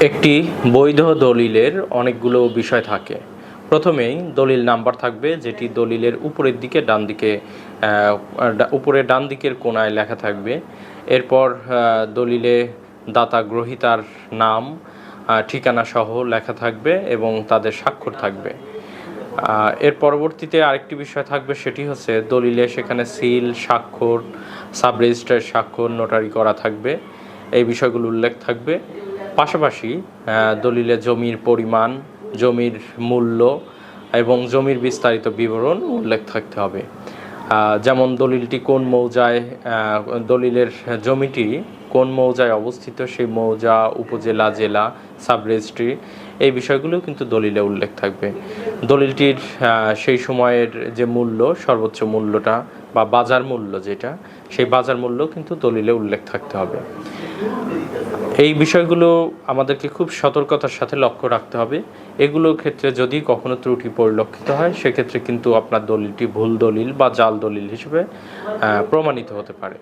একটি বৈধ দলিলের অনেকগুলো বিষয় থাকে। প্রথমেই দলিল নাম্বার থাকবে, যেটি দলিলের উপরের দিকে ডান দিকে উপরে ডান দিকের কোণায় লেখা থাকবে। এরপর দলিলে দাতা গ্রহীতার নাম, ঠিকানা সহ লেখা থাকবে এবং তাদের স্বাক্ষর থাকবে। এর পরবর্তীতে আরেকটি বিষয় থাকবে, সেটি হচ্ছে দলিলে সেখানে সিল, স্বাক্ষর, সাব রেজিস্ট্রার স্বাক্ষর, নোটারি করা থাকবে। এই বিষয়গুলো উল্লেখ থাকবে। পাশাপাশি দলিলে জমির পরিমাণ, জমির মূল্য এবং জমির বিস্তারিত বিবরণ উল্লেখ থাকতে হবে। যেমন দলিলটি কোন মৌজায়, দলিলের জমিটি কোন মৌজায় অবস্থিত, সেই মৌজা, উপজেলা, জেলা, সাব রেজিস্ট্রি, এই বিষয়গুলো কিন্তু দলিলে উল্লেখ থাকবে। দলিলটির সেই সময়ের যে মূল্য, সর্বোচ্চ মূল্যটা বা বাজার মূল্য যেটা, সেই বাজার মূল্য কিন্তু দলিলে উল্লেখ থাকতে হবে। এই বিষয়গুলো আমাদেরকে খুব সতর্কতার সাথে লক্ষ্য রাখতে হবে। এগুলোর ক্ষেত্রে যদি কখনো ত্রুটি পরিলক্ষিত হয়, সেক্ষেত্রে কিন্তু আপনার দলিলটি ভুল দলিল বা জাল দলিল হিসেবে প্রমাণিত হতে পারে।